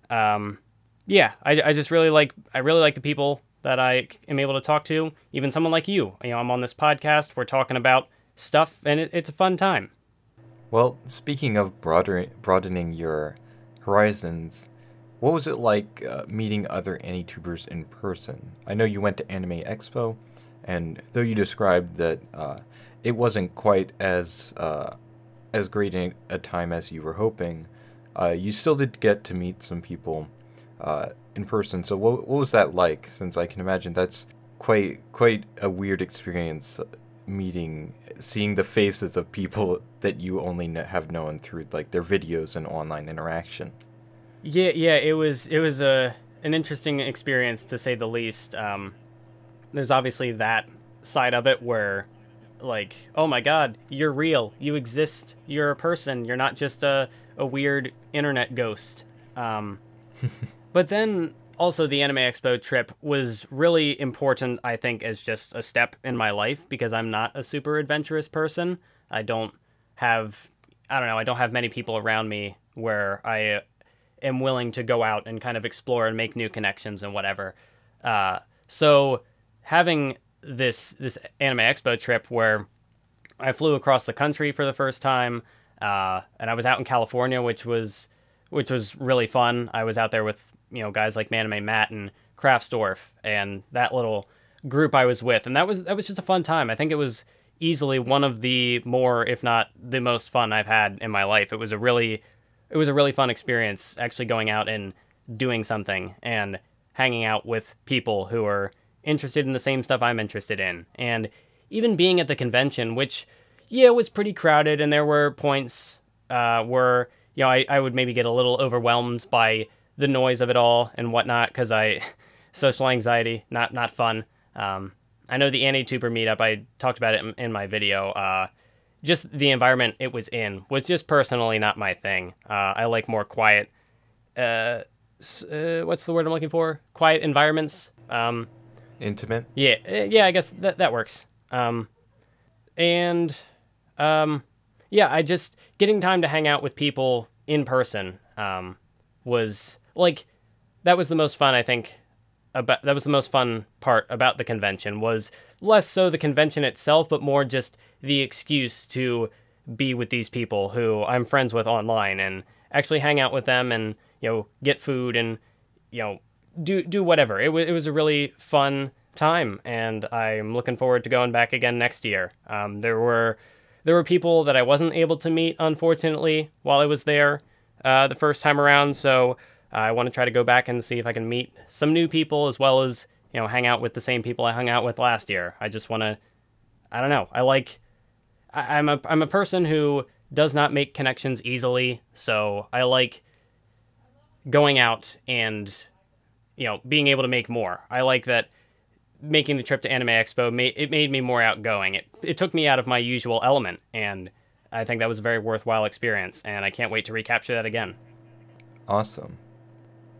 yeah, I just really like the people that I am able to talk to. Even someone like you. I'm on this podcast, we're talking about stuff, and it's a fun time. Well, speaking of broadening your horizons, what was it like meeting other Anitubers in person? I know you went to Anime Expo, and though you described that it wasn't quite as great a time as you were hoping, You still did get to meet some people in person. So what was that like? Since I can imagine that's quite a weird experience, seeing the faces of people that you only have known through like their videos and online interaction. Yeah, it was an interesting experience to say the least. There's obviously that side of it where, like, oh my God, you're real, you exist, you're a person, you're not just a weird internet ghost. But then also the Anime Expo trip was really important, I think, as just a step in my life because I'm not a super adventurous person. I don't have, I don't know, I don't have many people around me where I am willing to go out and kind of explore and make new connections and whatever. So having this Anime Expo trip where I flew across the country for the first time, and I was out in California, which was really fun. I was out there with guys like Manime Matt and Kraftsdorf and that little group I was with, and that was just a fun time. I think it was easily one of the more, if not the most fun I've had in my life. It was a really fun experience actually going out and doing something and hanging out with people who are interested in the same stuff I'm interested in. And even being at the convention, which, yeah, was pretty crowded, and there were points where, I would maybe get a little overwhelmed by the noise of it all and whatnot, because social anxiety, not fun. I know the Anituber meetup, I talked about it in my video, just the environment it was in was just personally not my thing. I like more quiet, what's the word I'm looking for? Quiet environments. Intimate? Yeah, I guess that works. Yeah, I just, getting time to hang out with people in person, was, like, that was the most fun, I think, that was the most fun part about the convention, was less so the convention itself, but more just the excuse to be with these people who I'm friends with online and actually hang out with them and, get food and, do whatever. It was a really fun time, and I'm looking forward to going back again next year. There were people that I wasn't able to meet, unfortunately, while I was there the first time around, so I want to try to go back and see if I can meet some new people, as well as, hang out with the same people I hung out with last year. I just want to, I don't know, I'm a person who does not make connections easily, so I like going out and, being able to make more. I like that making the trip to Anime Expo, it made me more outgoing. It took me out of my usual element, and I think that was a very worthwhile experience, and I can't wait to recapture that again. Awesome.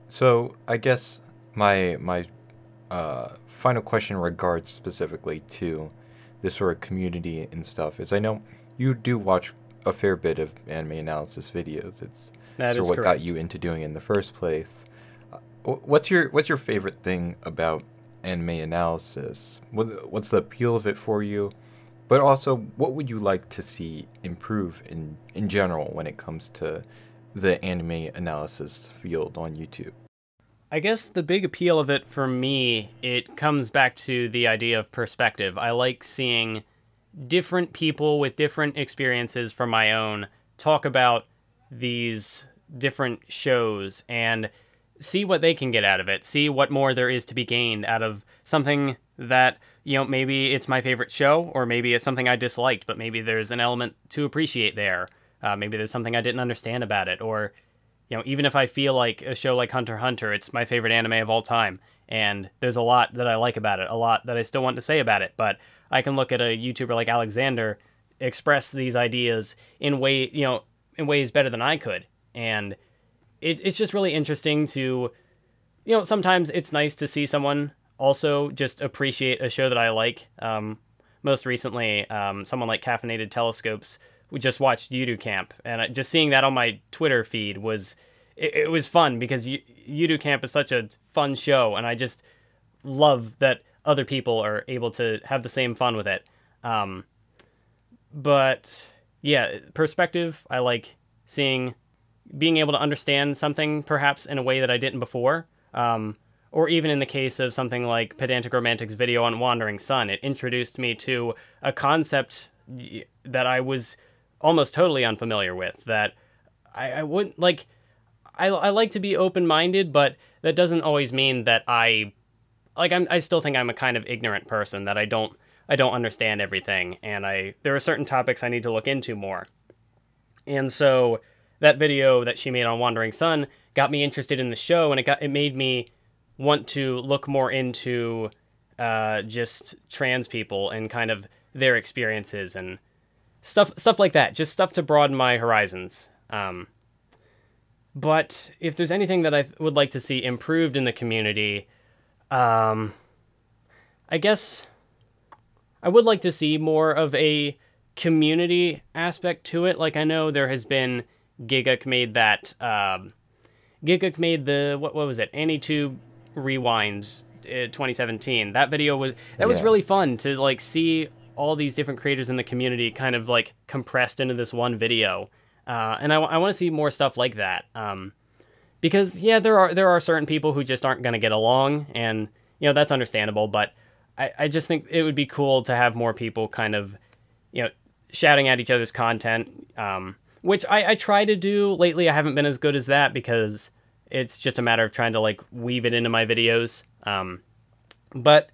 So I guess my final question in regards specifically to this sort of community and stuff is, I know you do watch a fair bit of anime analysis videos. It's That sort is of what got correct. you into doing it in the first place. What's your favorite thing about anime analysis? What's the appeal of it for you? But also, what would you like to see improve in general when it comes to the anime analysis field on YouTube? I guess the big appeal of it for me, it comes back to the idea of perspective. I like seeing different people with different experiences from my own talk about these different shows and see what they can get out of it, see what more there is to be gained out of something that, maybe it's my favorite show, or maybe it's something I disliked, but maybe there's an element to appreciate there. Maybe there's something I didn't understand about it, or, even if I feel like a show like Hunter x Hunter, it's my favorite anime of all time, and there's a lot that I like about it, a lot that I still want to say about it, but I can look at a YouTuber like Alexander express these ideas in ways better than I could, and it's just really interesting to, sometimes it's nice to see someone also just appreciate a show that I like. Most recently, someone like Caffeinated Telescopes, we just watched Yudu Camp, and just seeing that on my Twitter feed was fun, because Yudu Camp is such a fun show, and I just love that other people are able to have the same fun with it. But yeah, perspective, I like being able to understand something perhaps in a way that I didn't before. Or even in the case of something like Pedantic Romantic's video on Wandering Sun, it introduced me to a concept that I was almost totally unfamiliar with, that I wouldn't, like, I like to be open-minded, but that doesn't always mean that I still think I'm a kind of ignorant person, that I don't understand everything, and there are certain topics I need to look into more. And so that video that she made on Wandering Sun got me interested in the show, and it made me want to look more into just trans people and kind of their experiences and stuff like that. Just stuff to broaden my horizons. But if there's anything that I would like to see improved in the community, I guess I would like to see more of a community aspect to it. Like, I know there has been Gigguk made the what was it, Anitube Rewind 2017. That video was really fun to like see all these different creators in the community kind of like compressed into this one video. And I want to see more stuff like that. Because yeah, there are certain people who just aren't going to get along, and you know, that's understandable, but I just think it would be cool to have more people kind of, you know, shouting at each other's content, which I try to do. Lately I haven't been as good as that because it's just a matter of trying to like weave it into my videos. But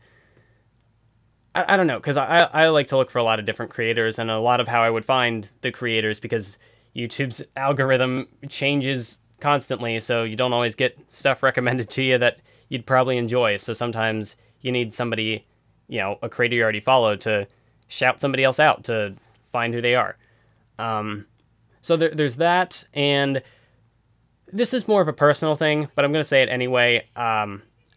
I don't know, because I like to look for a lot of different creators, and a lot of how I would find the creators, because YouTube's algorithm changes constantly, so you don't always get stuff recommended to you that you'd probably enjoy. So sometimes you need somebody, you know, a creator you already follow, to shout somebody else out to find who they are. So there's that, and this is more of a personal thing, but I'm going to say it anyway.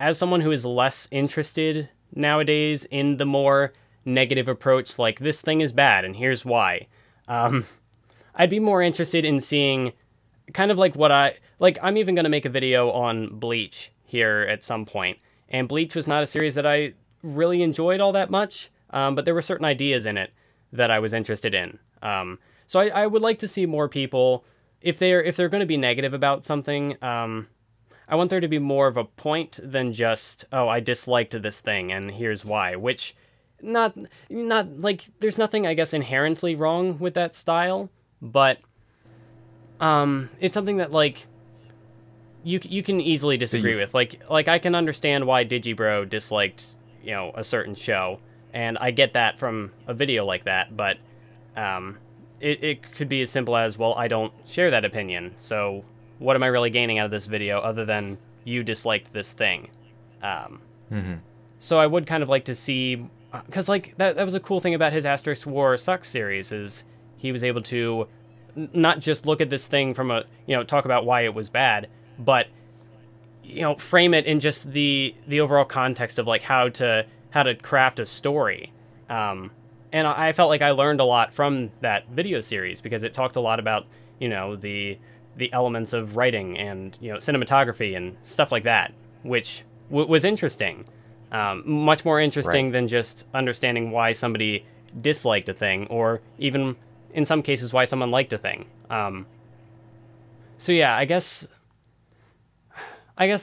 As someone who is less interested nowadays in the more negative approach, like this thing is bad and here's why, I'd be more interested in seeing kind of like I'm even going to make a video on Bleach here at some point, and Bleach was not a series that I really enjoyed all that much, but there were certain ideas in it that I was interested in. So I would like to see more people, if they're going to be negative about something, I want there to be more of a point than just, oh, I disliked this thing and here's why, which not like, there's nothing, I guess, inherently wrong with that style, but it's something that like you can easily disagree with. Like I can understand why Digibro disliked, you know, a certain show, and I get that from a video like that, but it could be as simple as, well, I don't share that opinion, so what am I really gaining out of this video other than you disliked this thing? So I would kind of like to see, because like that was a cool thing about his Asterisk War Sucks series, is he was able to not just look at this thing from a, you know, talk about why it was bad, but, you know, frame it in just the overall context of like how to craft a story. And I felt like I learned a lot from that video series, because it talked a lot about, you know, the elements of writing and, you know, cinematography and stuff like that, which was interesting. Much more interesting than just understanding why somebody disliked a thing, or even in some cases why someone liked a thing. So yeah, I guess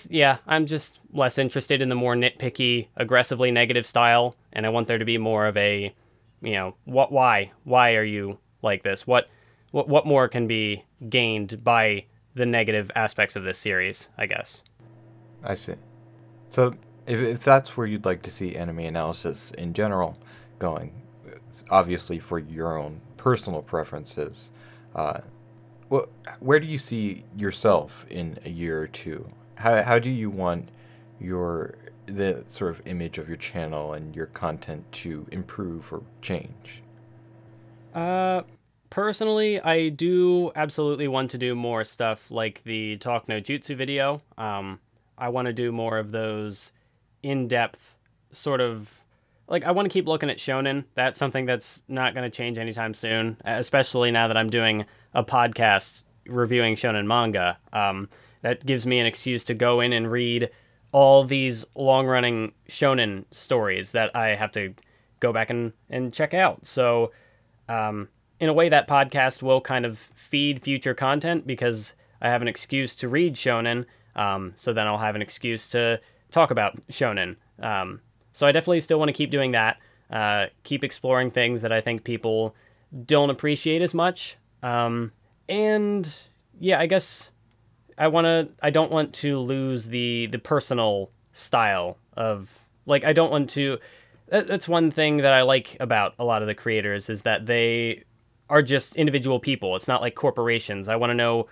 yeah, I'm just less interested in the more nitpicky, aggressively negative style, and I want there to be more of a, you know, why are you like this? What more can be gained by the negative aspects of this series, I guess. I see. So if that's where you'd like to see anime analysis in general going, obviously for your own personal preferences, where do you see yourself in a year or two? How do you want the sort of image of your channel and your content to improve or change? Personally, I do absolutely want to do more stuff like the Talk No Jutsu video. I want to do more of those in-depth sort of, like, I want to keep looking at shonen. That's something that's not going to change anytime soon, especially now that I'm doing a podcast reviewing shonen manga. That gives me an excuse to go in and read all these long-running shonen stories that I have to go back and check out. So, in a way, that podcast will kind of feed future content, because I have an excuse to read shonen, so then I'll have an excuse to talk about shonen. So I definitely still want to keep doing that, keep exploring things that I think people don't appreciate as much. And yeah, I guess I don't want to lose the personal style of, like, I don't want to, that's one thing that I like about a lot of the creators, is that they are just individual people. It's not like corporations. I want to know,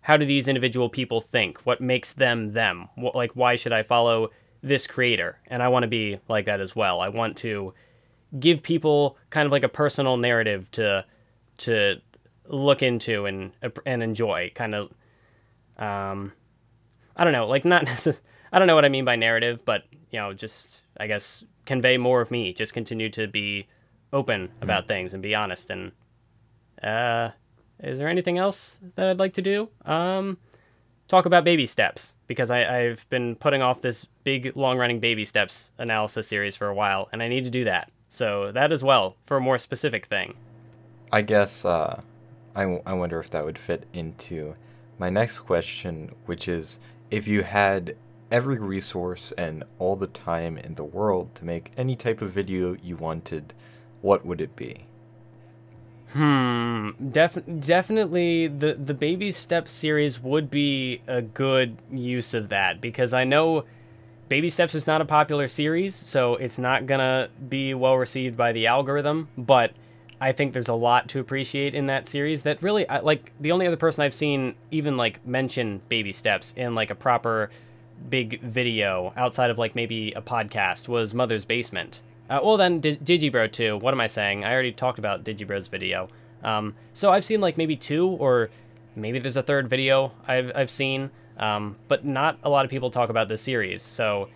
how do these individual people think? What makes them them? Like, why should I follow this creator? And I want to be like that as well. I want to give people kind of like a personal narrative to look into and enjoy. Kind of, I don't know, like, not I don't know what I mean by narrative, but just, I guess, convey more of me. Just continue to be open about things and be honest. And is there anything else that I'd like to do? Talk about baby steps, because I've been putting off this big, long-running baby steps analysis series for a while, and I need to do that. So that as well, for a more specific thing. I guess I wonder if that would fit into my next question, which is, if you had every resource and all the time in the world to make any type of video you wanted, what would it be? Definitely the baby steps series would be a good use of that, because I know baby steps is not a popular series, so it's not gonna be well received by the algorithm, but I think there's a lot to appreciate in that series that really, like, the only other person I've seen even, like, mention baby steps in, like, a proper big video outside of, like, maybe a podcast was Mother's Basement. Well, then Digibro too. What am I saying? I already talked about Digibro's video. So I've seen, like, maybe 2, or maybe there's a 3rd video I've seen, but not a lot of people talk about this series. So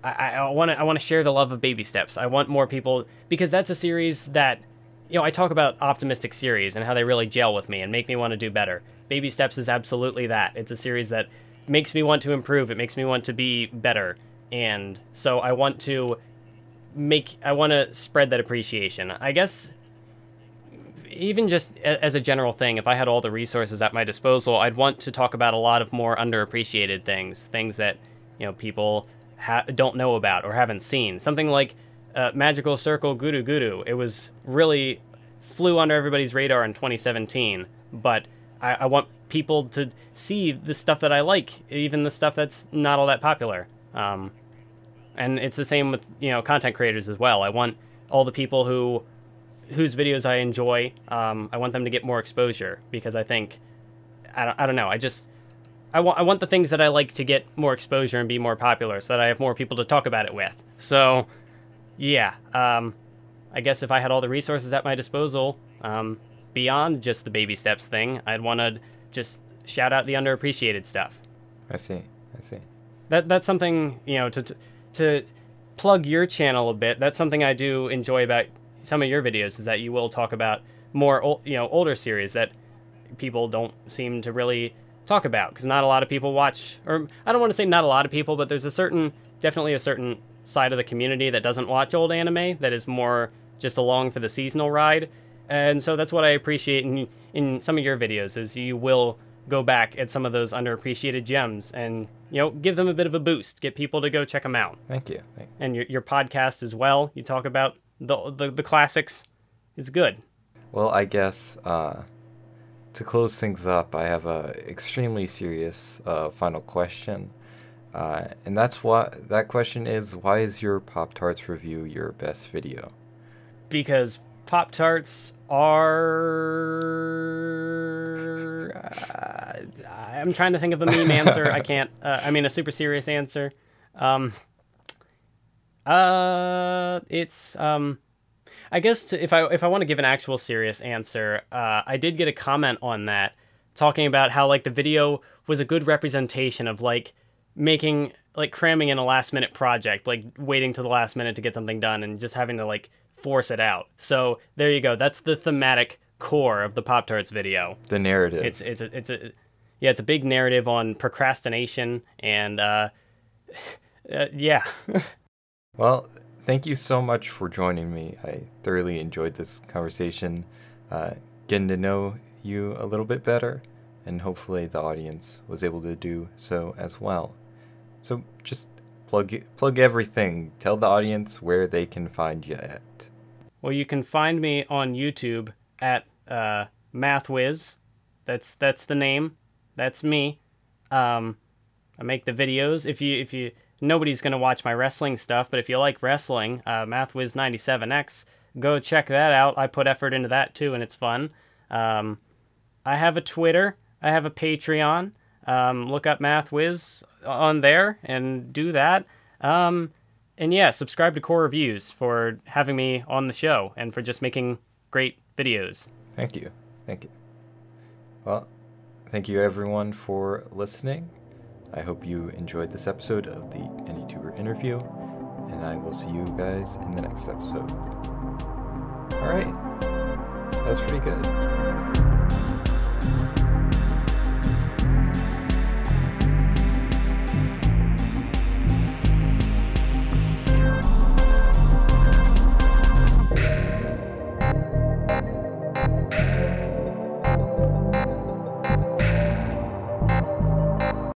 I want to share the love of baby steps. I want more people, because that's a series that, I talk about optimistic series and how they really gel with me and make me want to do better. Baby steps is absolutely that. It's a series that makes me want to improve. It makes me want to be better. And so I want to spread that appreciation. I guess even just as a general thing, if I had all the resources at my disposal, I'd want to talk about a lot of more underappreciated things that, people don't know about or haven't seen. Something like Magical Circle Guru Guru. It was really flew under everybody's radar in 2017, but I want people to see the stuff that I like, even the stuff that's not all that popular. And it's the same with, content creators as well. I want all the people whose videos I enjoy, I want them to get more exposure, because I think, I don't know, I want the things that I like to get more exposure and be more popular, so that I have more people to talk about it with. So, yeah, I guess if I had all the resources at my disposal, beyond just the baby steps thing, I'd want to just shout out the underappreciated stuff. I see. That's something, to plug your channel a bit. That's something I do enjoy about some of your videos, is that you will talk about more, older series that people don't seem to really talk about, because not a lot of people watch, or I don't want to say not a lot of people, but there's definitely a certain side of the community that doesn't watch old anime, that is more just along for the seasonal ride. And so that's what I appreciate in some of your videos, is you will go back at some of those underappreciated gems and, give them a bit of a boost, get people to go check them out. Thank you. And your podcast as well, you talk about the classics. It's good. Well, I guess to close things up, I have a extremely serious final question. And that question is, why is your Pop-Tarts review your best video? Because Pop-Tarts are... I'm trying to think of a meme answer. I can't. A super serious answer. It's... I guess if I want to give an actual serious answer, I did get a comment on that, talking about how, like, the video was a good representation of, like, cramming in a last-minute project, like, waiting till the last minute to get something done and just having to, like, force it out. So there you go. That's the thematic core of the Pop-Tarts video. The narrative. It's a big narrative on procrastination and yeah. Well, thank you so much for joining me. I thoroughly enjoyed this conversation, getting to know you a little bit better, and hopefully the audience was able to do so as well. So just plug everything. Tell the audience where they can find you at. Well, you can find me on YouTube at Mathwiz. That's the name. That's me. I make the videos. If you nobody's gonna watch my wrestling stuff, but if you like wrestling, Mathwiz 97X, go check that out. I put effort into that too, and it's fun. I have a Twitter. I have a Patreon. Look up Mathwiz on there and do that. And yeah, subscribe to Core Reviews for having me on the show and for just making great videos. Thank you. Thank you. Well, thank you everyone for listening. I hope you enjoyed this episode of the Anituber interview, and I will see you guys in the next episode. All right. That was pretty good.